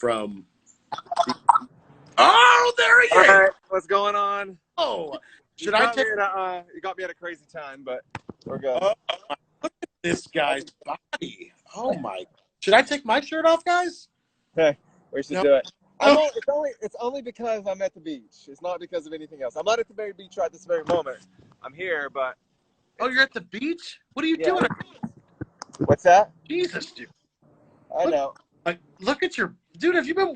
from. Oh, there he is! All right, what's going on? Oh, should I take? You got me at a crazy time, but we're good. Oh, look at this guy's body. Oh my! Should I take my shirt off, guys? Hey, we should No. do it. It's only because I'm at the beach. It's not because of anything else. I'm not at the very beach right this very moment. I'm here, but. Oh, you're at the beach? What are you doing? What's that? Jesus, dude. I know. Like, look at your dude. Have you been?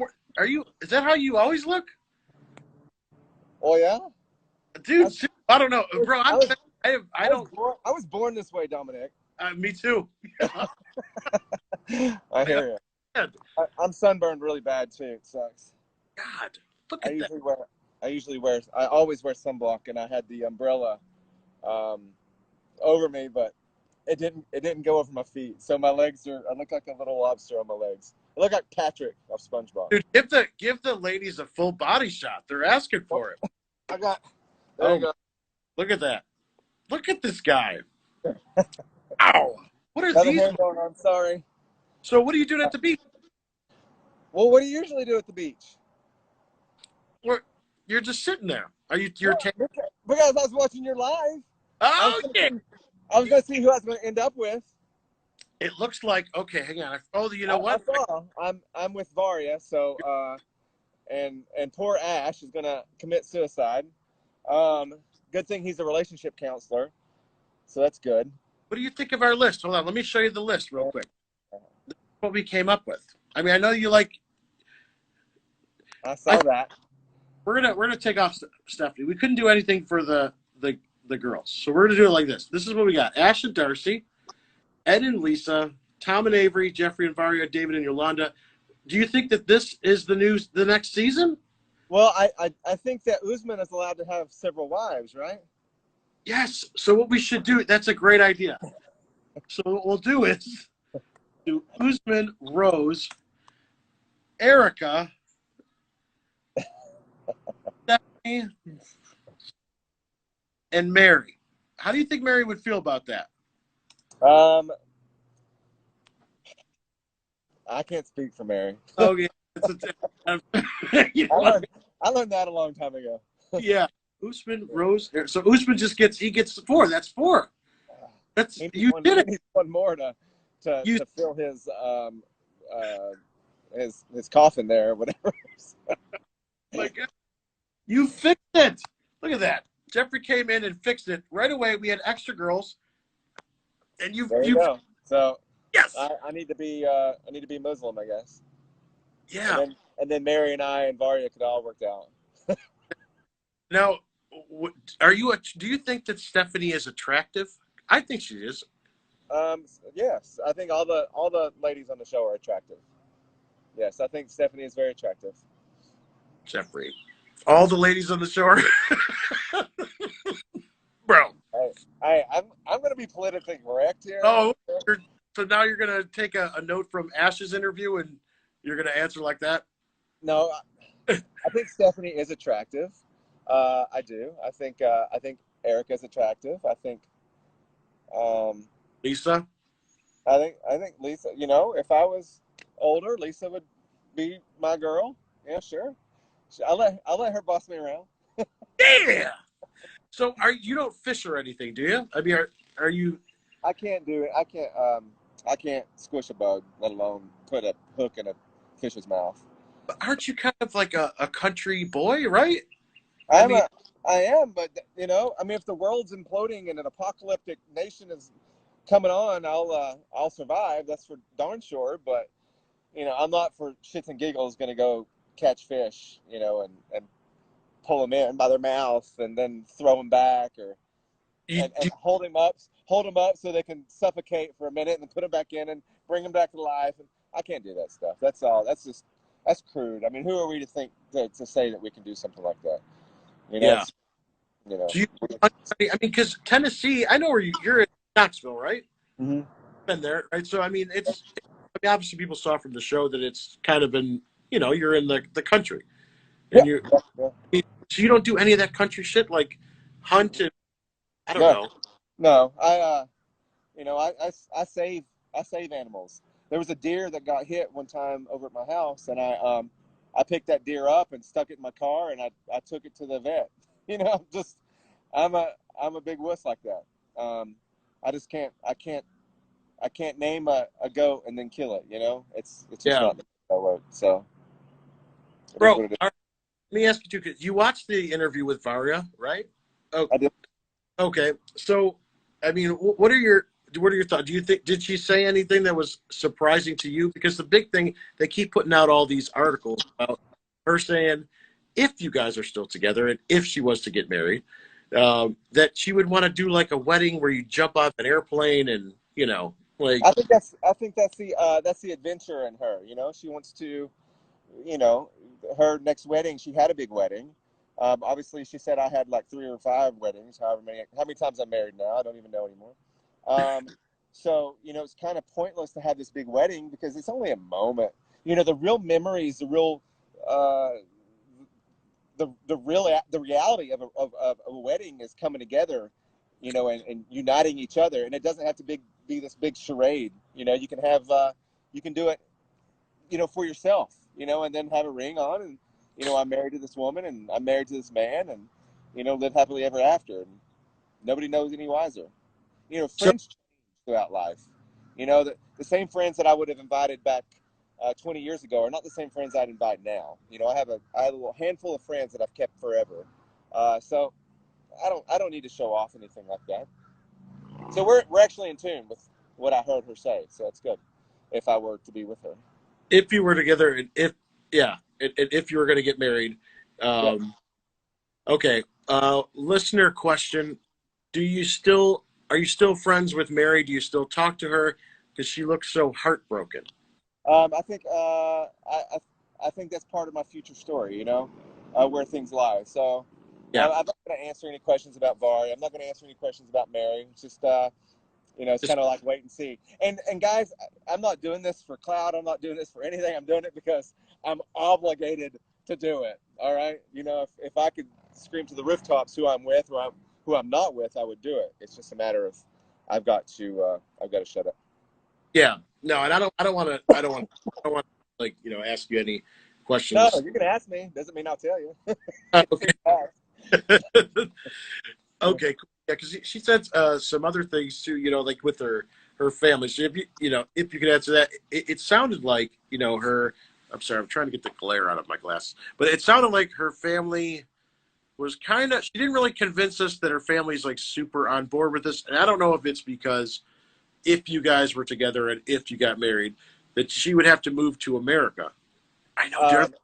Is that how you always look? Oh yeah, dude. I don't know, bro. I was born this way, Domenick. Me too. I hear you. I'm sunburned really bad too. It sucks. God, look at that. I always wear sunblock, and I had the umbrella over me, but it didn't go over my feet. So my legs I look like a little lobster on my legs. I look like Patrick of SpongeBob. Dude, give the ladies a full body shot. They're asking for it. There you go. Look at that. Look at this guy. Ow. What are these? I'm sorry. So what are you doing at the beach? Well, what do you usually do at the beach? You're just sitting there. Because I was watching your live. Oh, yeah. I was going to see who I was going to end up with. It looks like, okay, hang on. Oh, you know what? I saw. I'm with Varia, so and poor Ash is going to commit suicide. Good thing he's a relationship counselor, so that's good. What do you think of our list? Hold on, let me show you the list real quick. This is what we came up with. I mean, I know you like. I saw that. We're gonna take off Stephanie. We couldn't do anything for the girls, so we're gonna do it like this. This is what we got: Ash and Darcy, Ed and Lisa, Tom and Avery, Geoffrey and Varia, David and Yolanda. Do you think that this is the next season? Well, I think that Usman is allowed to have several wives, right? Yes. So what we should do, that's a great idea. So what we'll do is do Usman, Rose, Erica, Stephanie, and Mary. How do you think Mary would feel about that? I can't speak for Mary. Oh, yeah. I learned that a long time ago. Yeah. Usman, Rose. So Usman he gets 4. That's 4. You did it. He needs one more to fill his coffin there or whatever. My God. You fixed it. Look at that. Geoffrey came in and fixed it right away. We had extra girls, and you go. So yes, I need to be Muslim, I guess. Yeah. And then Mary and I and Varia could all work out. Now, do you think that Stephanie is attractive? I think she is. Yes, I think all the ladies on the show are attractive. Yes, I think Stephanie is very attractive. Geoffrey, all the ladies on the show are bro. I'm going to be politically correct here. Oh, so now you're going to take a note from Ash's interview and you're going to answer like that? No, I think Stephanie is attractive. I do. I think Erica's attractive. I think Lisa. I think Lisa. You know, if I was older, Lisa would be my girl. Yeah, sure. I'll let her boss me around. Yeah. So you don't fish or anything, do you? I mean, are you? I can't do it. I can't squish a bug, let alone put a hook in a fish's mouth. But aren't you kind of like a country boy, right? I am, but you know, I mean, if the world's imploding and an apocalyptic nation is coming on, I'll survive. That's for darn sure. But you know, I'm not for shits and giggles going to go catch fish, you know, and pull them in by their mouth and then throw them back and hold them up so they can suffocate for a minute and then put them back in and bring them back to life. And I can't do that stuff. That's all. That's crude. I mean, who are we to think to say that we can do something like that? You know, yeah. You know. I mean, because Tennessee, I know where you're in Knoxville, right? Mm-hmm. Been there, right? So I mean, obviously people saw from the show that it's kind of been, you know, you're in the country, and yeah. So you don't do any of that country shit like hunt and I don't know. No, you know, I save animals. there was a deer that got hit one time over at my house, and I picked that deer up and stuck it in my car, and I took it to the vet. You know, just I'm a big wuss like that. I just I can't name a goat and then kill it. You know, it's just Yeah. not that work. So, it is Bro, what it is. let me ask you too. You watched the interview with Varia, right? Oh, I did. okay. So, I mean, what are your thoughts? Do you think, did she say anything that was surprising to you? Because the big thing, they keep putting out all these articles about her saying, if you guys are still together and if she was to get married, that she would want to do like a wedding where you jump off an airplane and, you know, like, I think that's the adventure in her. You know, she wants to, you know, her next wedding. She had a big wedding. Obviously, she said I had like 3 or 5 weddings. How many times I'm married now? I don't even know anymore. Um, so you know, it's kind of pointless to have this big wedding because it's only a moment. You know, the real memories, the real, uh, the reality of a wedding is coming together, you know, and uniting each other. And it doesn't have to be this big charade. You know, you can have you can do it, you know, for yourself, you know, and then have a ring on, and you know, I'm married to this woman and I'm married to this man, and you know, live happily ever after, and nobody knows any wiser. You know, so friends change throughout life. You know, the same friends that I would have invited back 20 years ago are not the same friends I'd invite now. You know, I have a little handful of friends that I've kept forever. So I don't need to show off anything like that. So we're actually in tune with what I heard her say. So it's good if I were to be with her. if you were together and if, yeah, and if you were going to get married, Yep. um, okay. Listener question: are you still friends with Mary? Do you still talk to her? Because she looks so heartbroken. I think I think that's part of my future story. You know, where things lie. So Yeah, I'm not going to answer any questions about Vari. I'm not going to answer any questions about Mary. It's just you know, it's just kind of like wait and see. And guys, I'm not doing this for clout. I'm not doing this for anything. I'm doing it because I'm obligated to do it. All right. You know, if I could scream to the rooftops who I'm with, who I'm not with, I would do it. It's just a matter of I've got to shut up. yeah. No, and I don't want to, like, you know, ask you any No, questions. you can ask me. Doesn't mean I'll tell you. Okay. Okay, cool. Yeah, because she said some other things too. You know, like with her family. So if you know, if you could answer that, it sounded like, you know, her. I'm sorry, I'm trying to get the glare out of my glasses, but it sounded like her family was kind of. She didn't really convince us that her family's like super on board with this, and I don't know if it's because if you guys were together and if you got married, that she would have to move to America. I know, there are Um,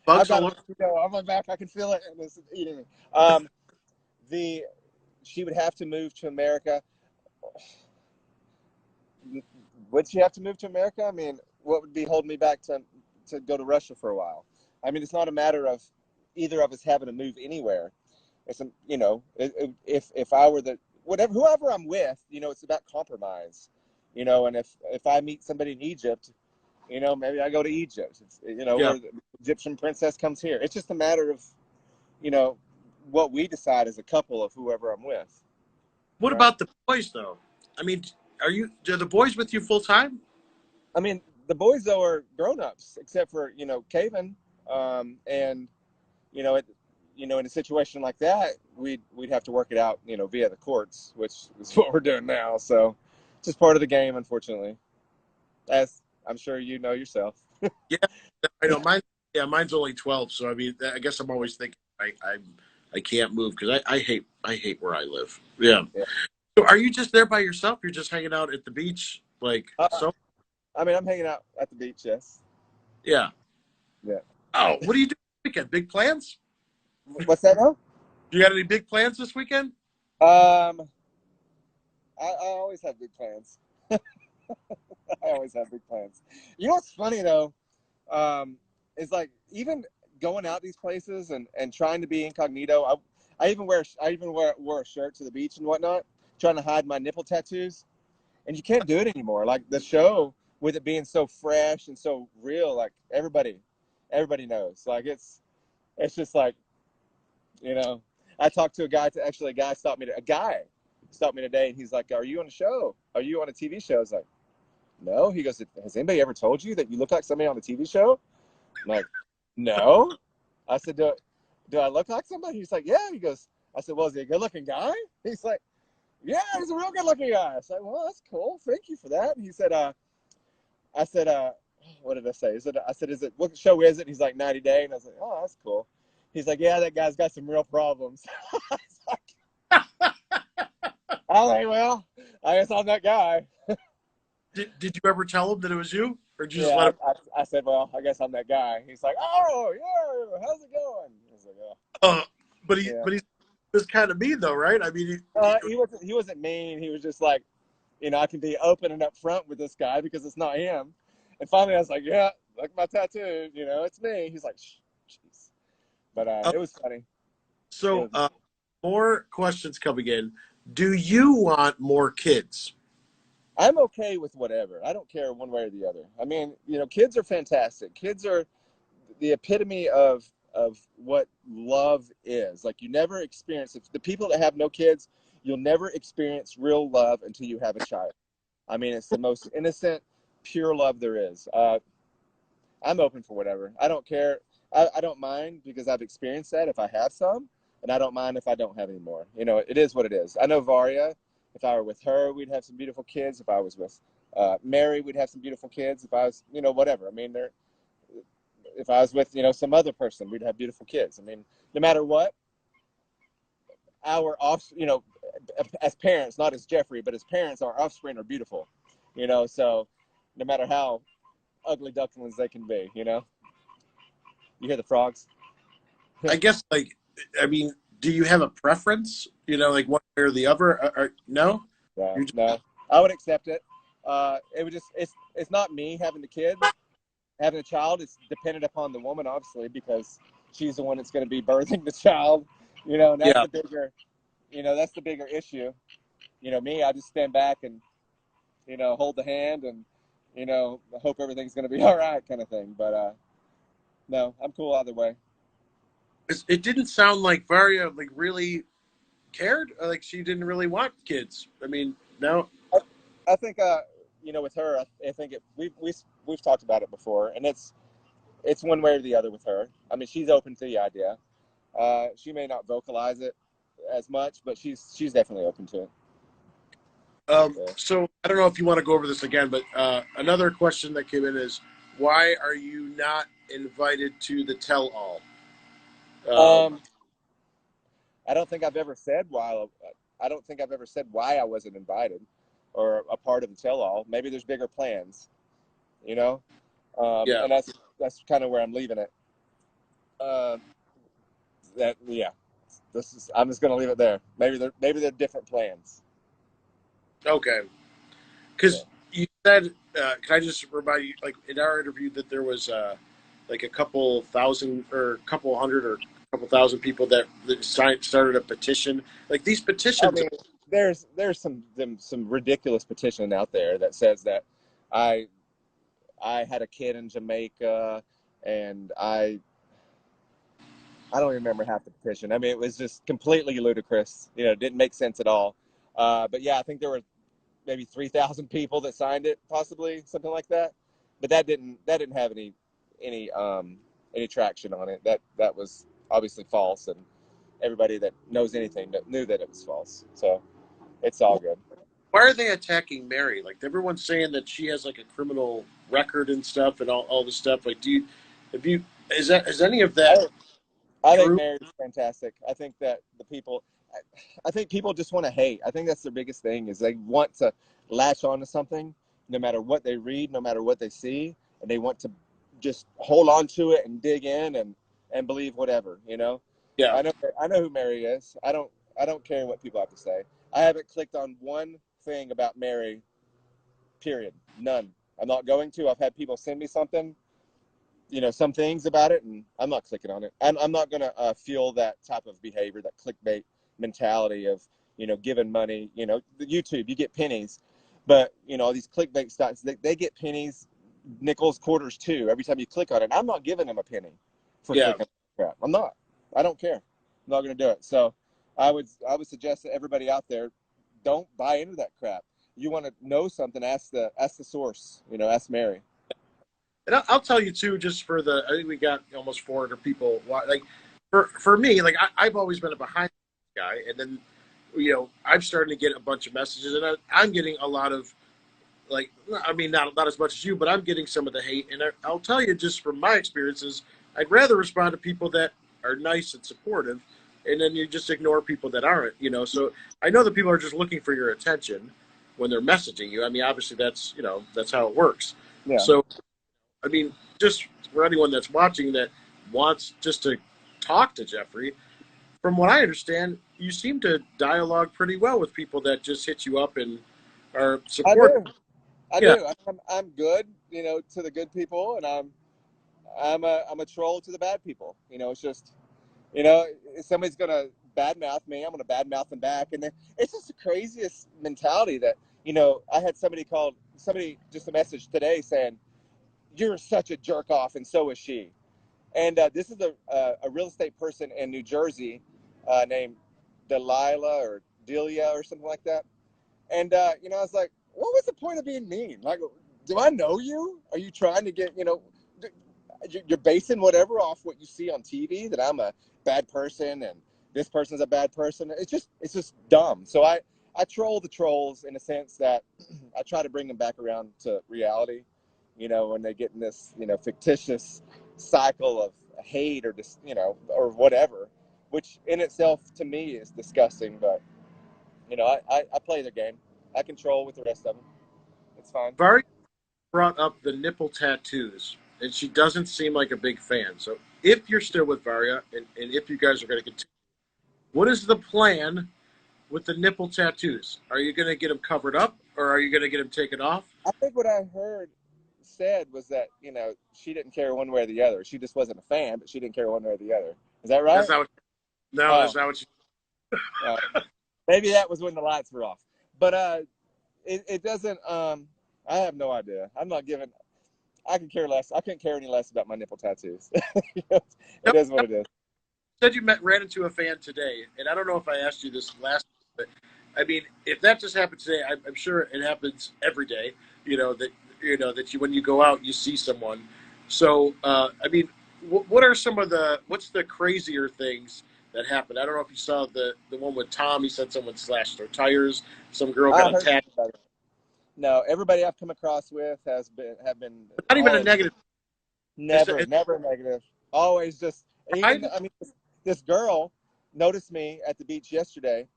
I've bugs got all a over. mosquito on my back. I can feel it, and it's eating me. Um, the She would have to move to America. Would she have to move to America? I mean, what would be holding me back to go to Russia for a while? I mean, it's not a matter of either of us having to move anywhere. It's a, you know, if I were the whoever I'm with, you know, it's about compromise. You know, and if I meet somebody in Egypt, you know, maybe I go to Egypt. It's, you know, Yeah. or the Egyptian princess comes here. It's just a matter of, you know, what we decide as a couple of whoever I'm with. What Right. about the boys though? I mean, are the boys with you full time? I mean, the boys though are grown-ups, except for you know Caven, and you know you know in a situation like that, we'd have to work it out, you know, via the courts, which is what we're doing now. So, it's just part of the game, unfortunately, as I'm sure you know yourself. Yeah, I know mine. Yeah, mine's only 12, so I mean, I guess I'm always thinking I can't move because I hate where I live. Yeah. Yeah. So are you just there by yourself? You're just hanging out at the beach, like Uh, so? I mean, I'm hanging out at the beach. Yes. Yeah. Yeah. Oh, what are you doing this weekend? Big plans? What's that now? You got any big plans this weekend? Um, I always have big plans. I always have big plans. You know what's funny though? Is like even going out these places and trying to be incognito. I even wore a shirt to the beach and whatnot, trying to hide my nipple tattoos. And you can't do it anymore. Like the show, with it being so fresh and so real, like everybody knows. Like it's just like, you know. I talked to a guy. A guy stopped me today, and he's like, "Are you on a show? Are you on a TV show?" I was like, no. He goes, has anybody ever told you that you look like somebody on a TV show? I'm like, no. I said, do I look like somebody? He's like, yeah. He goes, I said, well, is he a good looking guy? He's like, yeah, he's a real good looking guy. I said, well, that's cool. Thank you for that. And he said, I said, what did I say? I said, what show is it? He's like 90 Day. And I was like, oh, that's cool. He's like, yeah, that guy's got some real problems. I was like, well, I guess I'm that guy. Did you ever tell him that it was you? Or did you just Yeah, let him? I said, well, I guess I'm that guy. He's like, oh, yeah, how's it going? I was like, But yeah. he was kind of mean though, right? I mean, He wasn't mean. He was just like, I can be open and upfront with this guy because it's not him. And finally, I was like, yeah, look at my tattoo. It's me. He's like, jeez. But it was funny. So, more questions coming in. Do you want more kids? I'm okay with whatever. I don't care one way or the other. I mean, kids are fantastic. Kids are the epitome of what love is. Like, you never experience it. The people that have no kids, you'll never experience real love until you have a child. I mean, it's the most innocent, pure love there is. I'm open for whatever. I don't care. I don't mind because I've experienced that if I have some, and I don't mind if I don't have any more. It is what it is. I know Varia. If I were with her, we'd have some beautiful kids. If I was with Mary, we'd have some beautiful kids. If I was, whatever. I mean, if I was with, some other person, we'd have beautiful kids. I mean, no matter what, our as parents, not as Geoffrey, but as parents, our offspring are beautiful. So no matter how ugly ducklings they can be, You hear the frogs? I guess, do you have a preference? Like one way or the other? Or no? No. I would accept it. It would it's not me having the kid. Having a child is dependent upon the woman, obviously, because she's the one that's going to be birthing the child. And that's the bigger, that's the bigger issue. Me, I just stand back and, hold the hand and, hope everything's going to be all right, kind of thing. But no, I'm cool either way. It didn't sound like Varia really cared. Like she didn't really want kids. I mean, no. I think with her, I think we've talked about it before, and it's one way or the other with her. I mean, she's open to the idea. She may not vocalize it as much, but she's definitely open to it. So I don't know if you want to go over this again, but another question that came in is, why are you not invited to the tell-all? I don't think I've ever said why. I don't think I've ever said why I wasn't invited or a part of the tell-all. Maybe there's bigger plans, And that's kind of where I'm leaving it. I'm just going to leave it there. Maybe they're different plans. Okay. Because you said, can I just remind you, like in our interview, that there was like a couple thousand or a couple hundred or a couple thousand people that started a petition. Like these petitions. I mean, there's some ridiculous petition out there that says that I had a kid in Jamaica and I don't even remember half the petition. I mean, it was just completely ludicrous. It didn't make sense at all. But yeah, I think there were maybe 3,000 people that signed it, possibly something like that. But that didn't have any traction on it. That was obviously false, and everybody that knows anything knew that it was false. So it's all good. Why are they attacking Mary? Like everyone's saying that she has like a criminal record and stuff and all this stuff. Like, is any of that? I think Mary's fantastic. I think that I think people just want to hate. I think that's their biggest thing is they want to latch on to something, no matter what they read, no matter what they see, and they want to just hold on to it and dig in and believe whatever, Yeah. I know who Mary is. I don't care what people have to say. I haven't clicked on one thing about Mary, period. None. I'm not going to. I've had people send me something, some things about it, and I'm not clicking on it. I'm not going to fuel that type of behavior, that clickbait mentality of, giving money. YouTube, you get pennies, but, these clickbait sites, they get pennies, nickels, quarters too, every time you click on it. I'm not giving them a penny for clicking on crap. I'm not. I don't care. I'm not going to do it. So I would suggest that everybody out there don't buy into that crap. you want to know something, ask the source. Ask Mary. And I'll tell you too, just for I think we got almost 400 people. Like for me, like I've always been a behind guy, and then I'm starting to get a bunch of messages, and I'm getting a lot of like, I mean, not as much as you, but I'm getting some of the hate. And I'll tell you, just from my experiences, I'd rather respond to people that are nice and supportive, and then you just ignore people that aren't. So I know that people are just looking for your attention when they're messaging you. I mean, obviously that's how it works. Yeah. So I mean, just for anyone that's watching that wants just to talk to Geoffrey, from what I understand, you seem to dialogue pretty well with people that just hit you up and are supportive. I do. I'm good, to the good people, and I'm a troll to the bad people. It's just, if somebody's gonna badmouth me, I'm gonna badmouth them back, and then it's just the craziest mentality that I had somebody just a message today saying, "You're such a jerk off, and so is she." And this is a real estate person in New Jersey named Delilah or Delia or something like that. And, I was like, what was the point of being mean? Like, do I know you? Are you trying to get, you're basing whatever off what you see on TV, that I'm a bad person and this person's a bad person. It's just dumb. So I troll the trolls in a sense that I try to bring them back around to reality, when they get in this, fictitious cycle of hate or just, or whatever, which in itself to me is disgusting. But, I play their game. I control with the rest of them. It's fine. Vari brought up the nipple tattoos, and she doesn't seem like a big fan. So if you're still with Varia, and if you guys are going to continue, what is the plan with the nipple tattoos? Are you going to get them covered up, or are you going to get them taken off? I think what I heard said was that, she didn't care one way or the other. She just wasn't a fan, but she didn't care one way or the other. Is that right? That's not what, no, that's not what you... Maybe that was when the lights were off. But it doesn't, I have no idea. I'm not giving, I could care less. I couldn't care any less about my nipple tattoos. It is what it is. You said you ran into a fan today, and I don't know if I asked you this last week, but I mean, if that just happened today, I'm sure it happens every day, that when you go out, you see someone. So, I mean, what are what's the crazier things that happened? I don't know if you saw the one with Tom. He said someone slashed their tires. Some girl got attacked. No, everybody I've come across with have been not even a negative. Never a negative. Always just. This girl noticed me at the beach yesterday,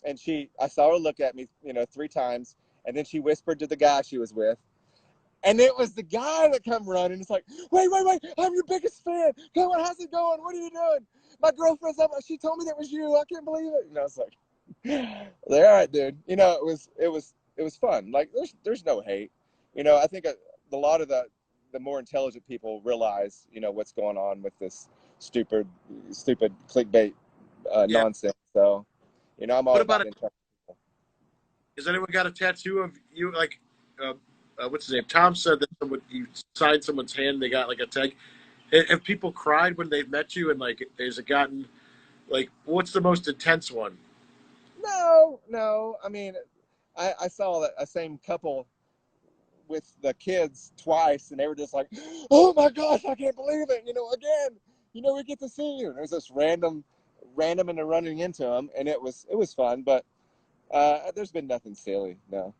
and I saw her look at me, 3 times, and then she whispered to the guy she was with, and it was the guy that come running. It's like, wait, I'm your biggest fan. Come on, how's it going? What are you doing? My girlfriend's up. She told me that was you. I can't believe it. It's like, all right, dude. It was fun. Like, there's no hate. I think a lot of the more intelligent people realize, what's going on with this stupid clickbait nonsense. So, I'm all about it. Has anyone got a tattoo of you? Like, what's his name? Tom said that you signed someone's hand, they got like a tag. Have people cried when they've met you? And like, has it gotten like, what's the most intense one? No. I mean, I saw that a same couple with the kids twice, and they were just like, oh my gosh, I can't believe it. Again, we get to see you. And it was just random and they're running into them, and it was fun. But there's been nothing silly. No.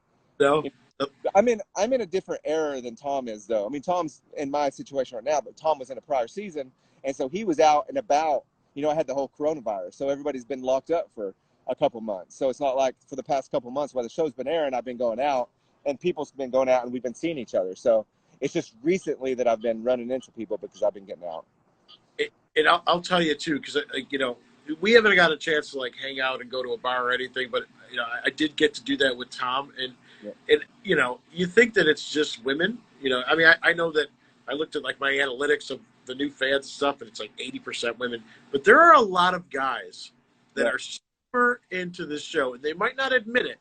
I'm in a different era than Tom is, though. I mean, Tom's in my situation right now, but Tom was in a prior season, and so he was out and about. I had the whole coronavirus, so everybody's been locked up for a couple months. So it's not like for the past couple months while the show's been airing, I've been going out, and people's been going out, and we've been seeing each other. So it's just recently that I've been running into people because I've been getting out. And I'll tell you too, because we haven't got a chance to like hang out and go to a bar or anything, but I did get to do that with Tom, and you think that it's just women. I mean, I know that I looked at like my analytics of the new fans stuff, and it's like 80% women, but there are a lot of guys that are super into this show, and they might not admit it,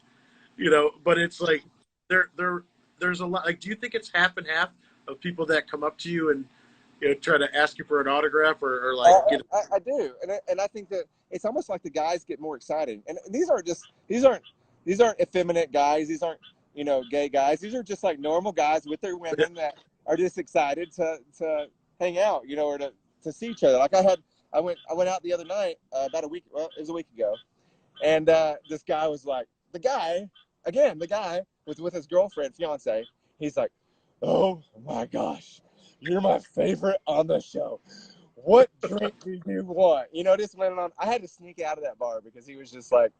but it's like there's a lot. Like, do you think it's half and half of people that come up to you and try to ask you for an autograph or like? I do, and I think that it's almost like the guys get more excited, and these aren't effeminate guys. These aren't gay guys. These are just like normal guys with their women that are just excited to hang out, or to see each other. Like I went out the other night, about a week, well, it was a week ago. And this guy was like, the guy was with his girlfriend, fiance. He's like, oh my gosh, you're my favorite on the show. What drink do you want? This went on. I had to sneak out of that bar because he was just like,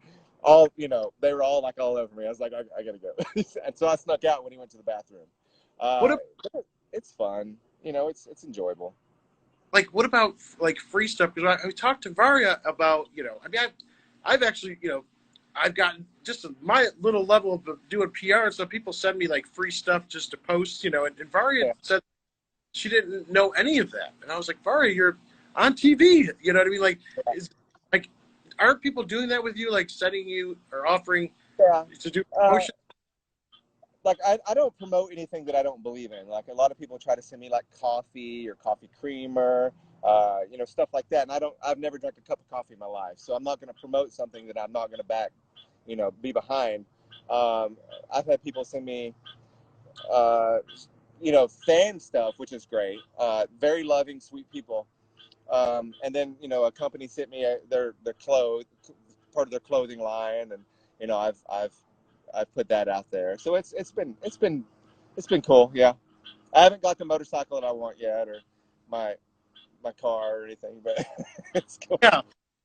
they were all like all over me. I was like, I gotta go. And so I snuck out when he went to the bathroom. What It's fun. It's enjoyable. Like, what about like free stuff? Because I talked to Varia about, I mean, I've actually, I've gotten just my little level of doing PR, and so people send me like free stuff just to post, and Varia said she didn't know any of that, and I was like, Varia, you're on TV, you know what I mean? Like, like, aren't people doing that with you, like sending you or offering to do promotion? Like I don't promote anything that I don't believe in. Like a lot of people try to send me like coffee or coffee creamer, stuff like that. And I've never drank a cup of coffee in my life. So I'm not going to promote something that I'm not going to back, be behind. I've had people send me, fan stuff, which is great. Very loving, sweet people. And then, a company sent me their clothes, part of their clothing line. And, I've put that out there, so it's been cool. Yeah, I haven't got the motorcycle that I want yet, or my car or anything, but it's cool. Yeah,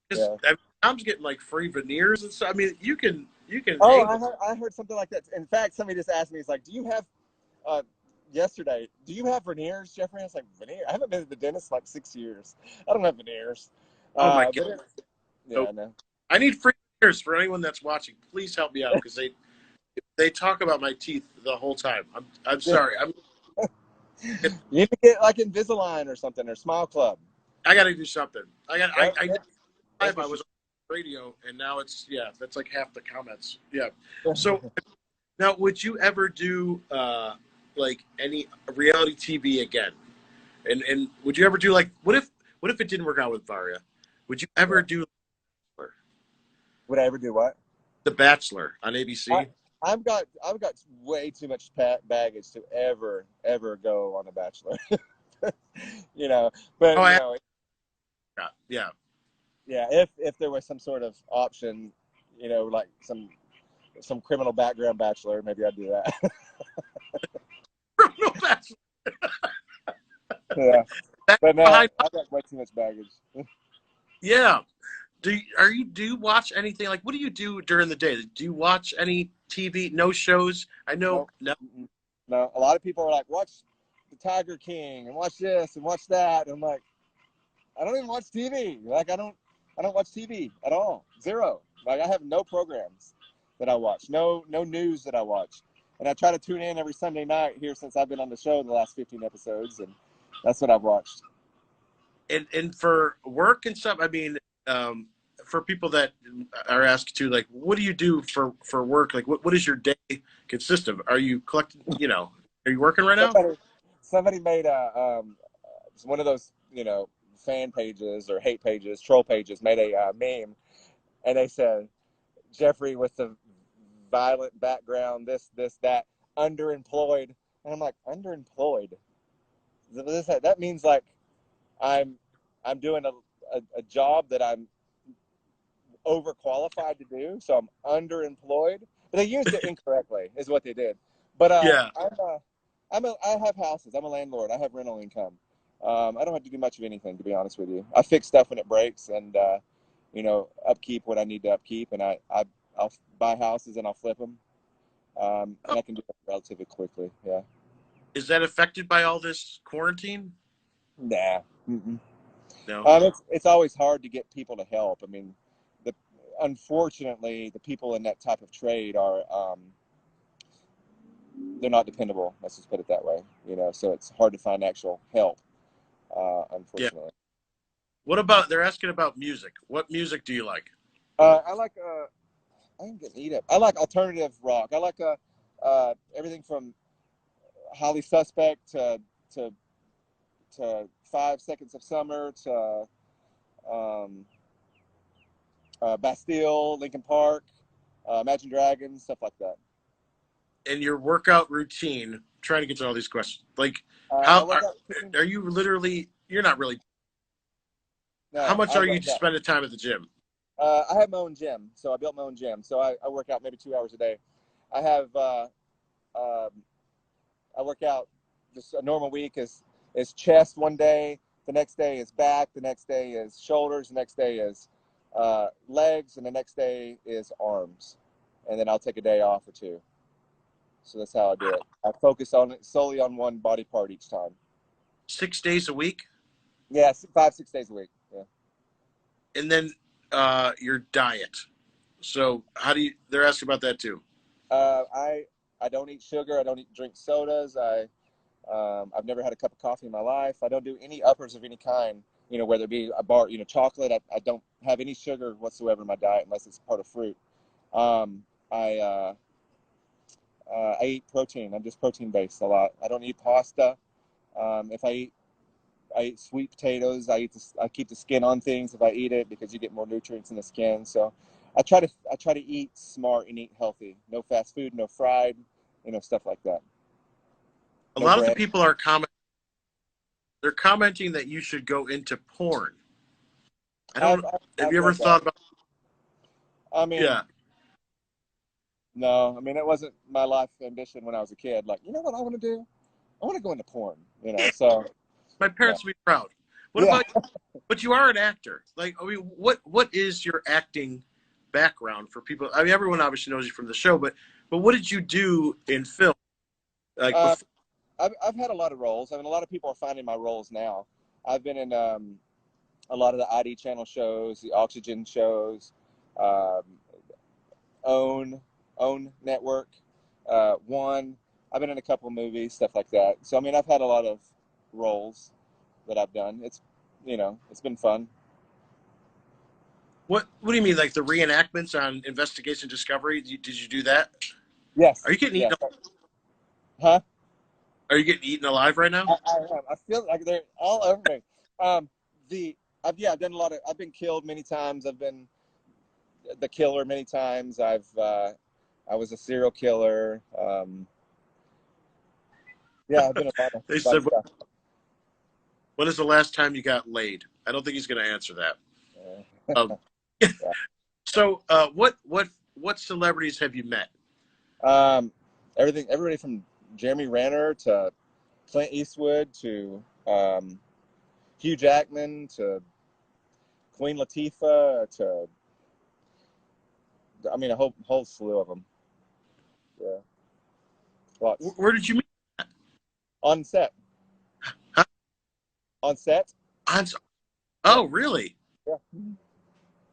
because I'm getting like free veneers and stuff. I mean, you can. Oh, I heard something like that. In fact, somebody just asked me, "He's like, do you have?" Yesterday, do you have veneers, Geoffrey? I was like, veneers? I haven't been to the dentist in like 6 years. I don't have veneers. Oh my god! No. I need free veneers for anyone that's watching. Please help me out because they talk about my teeth the whole time. I'm sorry. You need to get like Invisalign or something, or Smile Club. I got to do something. I was on the radio, and now that's like half the comments. Yeah. So now, would you ever do like any reality TV again? And would you ever do like what if it didn't work out with Varia? Would you ever do Would I ever do what? The Bachelor on ABC? I've got way too much baggage to ever go on The Bachelor. But yeah. If there was some sort of option, like some criminal background bachelor, maybe I'd do that. Criminal Bachelor. Yeah, but no, I've got way too much baggage. Yeah. Do you watch anything? Like, what do you do during the day? Do you watch any TV? No shows? I know. Nope. No. A lot of people are like, watch the Tiger King and watch this and watch that. And I'm like, I don't even watch TV. Like, I don't watch TV at all. Zero. Like, I have no programs that I watch. No news that I watch. And I try to tune in every Sunday night here since I've been on the show the last 15 episodes, and that's what I've watched. And for work and stuff, I mean, for people that are asked to, like, what do you do for work? Like, what does your day consist of? Are you collecting, are you working right now? Somebody made one of those, fan pages or hate pages, troll pages, made a meme, and they said, Geoffrey with the violent background, this, that, underemployed. And I'm like, underemployed? That means like I'm doing a job that I'm overqualified to do, so I'm underemployed. But they used it incorrectly, is what they did. But I have houses. I'm a landlord. I have rental income. I don't have to do much of anything, to be honest with you. I fix stuff when it breaks, and upkeep what I need to upkeep, and I'll buy houses and I'll flip them, and I can do it relatively quickly. Yeah. Is that affected by all this quarantine? Nah. Mm-mm. No. It's always hard to get people to help. I mean, unfortunately, the people in that type of trade are they're not dependable. Let's just put it that way. So it's hard to find actual help. Unfortunately. Yeah. What about? They're asking about music. What music do you like? I like. I'm getting eat up. I like alternative rock. I like everything from Highly Suspect to 5 Seconds of Summer to Bastille, Linkin Park, Imagine Dragons, stuff like that. and your workout routine. I'm trying to get to all these questions. Like, My how workout routine, are you literally? You're not really. How no, much I are you work to out. spend the time at the gym? I have my own gym, so I built my own gym. So I work out maybe 2 hours a day. I have um, I work out just a normal week is chest one day, the next day is back, the next day is shoulders, the next day is legs, and the next day is arms, and then I'll take a day off or two. So that's how I do it. I focus on it solely on one body part each time. 6 days a week, Yeah, 5, 6 days a week. Yeah. and then your diet. So how do you? They're asking about that too. Uh, I I don't eat sugar. I don't drink sodas. I've never had a cup of coffee in my life. I don't do any uppers of any kind. You know, whether it be a bar, chocolate. I don't have any sugar whatsoever in my diet unless it's part of fruit. Um, I eat protein. I'm just protein based a lot. I don't eat pasta. If I eat sweet potatoes. I keep the skin on things if I eat it because you get more nutrients in the skin. So I try to eat smart and eat healthy. No fast food, no fried, stuff like that. A No lot of the bread. people are comment. They're commenting that you should go into porn. I I've, don't. I've, Have I've you ever read that. thought about? I mean, Yeah, no. I mean, it wasn't my life ambition when I was a kid. Like, you know what I want to do? I want to go into porn. yeah. So My yeah, parents would be proud. What yeah. about? But you are an actor. Like, I mean, what is your acting background for people? I mean, everyone obviously knows you from the show, but what did you do in film? Like Uh, before? I've had a lot of roles. I mean, a lot of people are finding my roles now. I've been in a lot of the ID channel shows, the Oxygen shows, um, Own Own Network, One. I've been in a couple of movies, stuff like that. So I mean, I've had a lot of roles that I've done. It's been fun. What do you mean? Like the reenactments on Investigation Discovery? Did you do that? Are Yes, you getting yes. eaten? Huh? Are you getting eaten alive right now? I am. I feel like they're all over me. Um, I've done a lot of. I've been killed many times. I've been the killer many times. I was a serial killer. Yeah, I've been a They lot said, of stuff. "When is the last time you got laid?" I don't think he's going to answer that. Um, Yeah. so, what celebrities have you met? Um, everybody from Jeremy Renner to Clint Eastwood to Hugh Jackman to Queen Latifah to, I mean, a whole slew of them. Yeah, lots Where did you meet? on set. Huh? On set. On, Yeah, oh, really? yeah,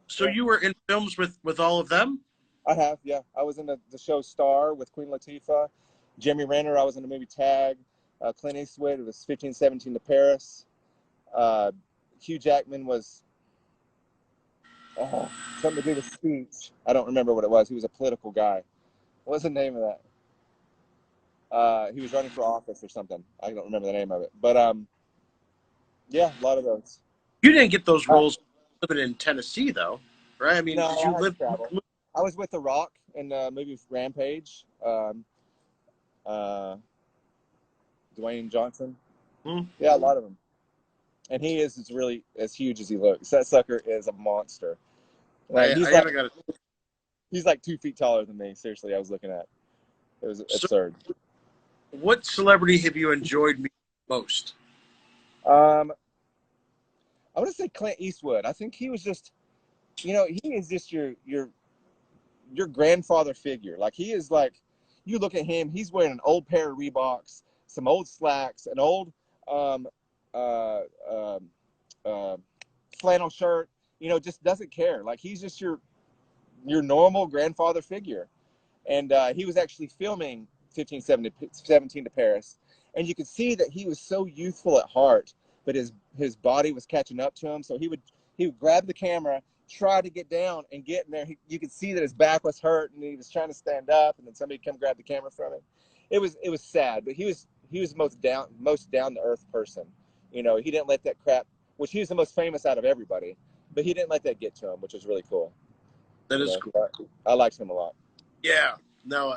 So yeah. you were in films with all of them? I have. Yeah, I was in the show Star with Queen Latifah. Jeremy Renner. I was in the movie Tag. Clint Eastwood. It was 1517 to Paris. Uh, Hugh Jackman was something to do with speech. I don't remember what it was. He was a political guy. What was the name of that? He was running for office or something. I don't remember the name of it. But yeah, a lot of those. You didn't get those Uh, roles living in Tennessee, though, right? I mean, no, did you I had to live? travel. I was with The Rock in the movie Rampage. Uh, Dwayne Johnson. Hmm? Yeah, a lot of them. And he is really as huge as he looks. That sucker is a monster. Like I haven't got it. he's like 2 feet taller than me. Seriously, I was looking at. It was So, absurd. what celebrity have you enjoyed meeting most? Um, I want to say Clint Eastwood. I think he was just, he is just your grandfather figure. Like he is like, you look at him, he's wearing an old pair of Reeboks, some old slacks, an old um, uh, um, uh, flannel shirt. Just doesn't care. Like he's just your normal grandfather figure. And he was actually filming 1517 to Paris, and you could see that he was so youthful at heart, but his body was catching up to him. So he would grab the camera, try to get down and get in there. You could see that his back was hurt, and he was trying to stand up, and then somebody come grab the camera from him. It was sad, but he was the most down to earth person. He didn't let that crap, which he was the most famous out of everybody, but he didn't let that get to him, which was really cool. That is cool. So I liked him a lot. Yeah, no,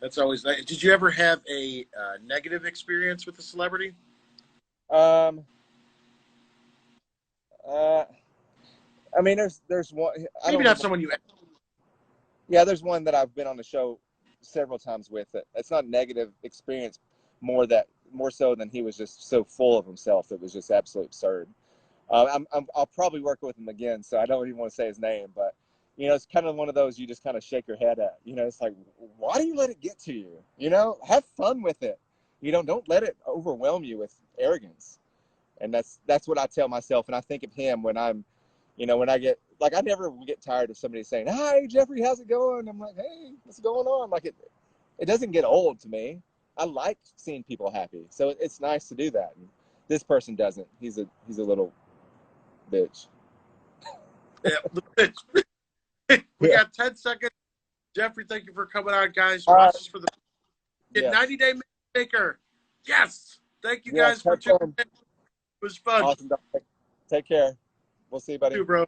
That's always nice. Did you ever have a negative experience with a celebrity? Um, uh, I mean, there's one. I Maybe don't not even. someone you. Yeah, there's one that I've been on the show several times with. It's not a negative experience, more so than he was just so full of himself. It was just absolutely absurd. I'll probably work with him again, so I don't even want to say his name, but it's kind of one of those you just kind of shake your head at. It's like, why do you let it get to you? Have fun with it. Don't let it overwhelm you with arrogance. And that's what I tell myself, and I think of him when when I get I never get tired of somebody saying, "Hi, Geoffrey, how's it going?" I'm like, "Hey, what's going on?" Like it doesn't get old to me. I like seeing people happy, so it's nice to do that. And this person doesn't. He's a little bitch. Yeah, bitch. We Yeah. got 10 seconds. Geoffrey, thank you for coming on, guys. All right. Watch us for the Yes. 90-day maker. Yes. Thank you Yes. guys for Have tuning fun. in. It was fun. Awesome. Take care. We'll see you, buddy. You too, bro.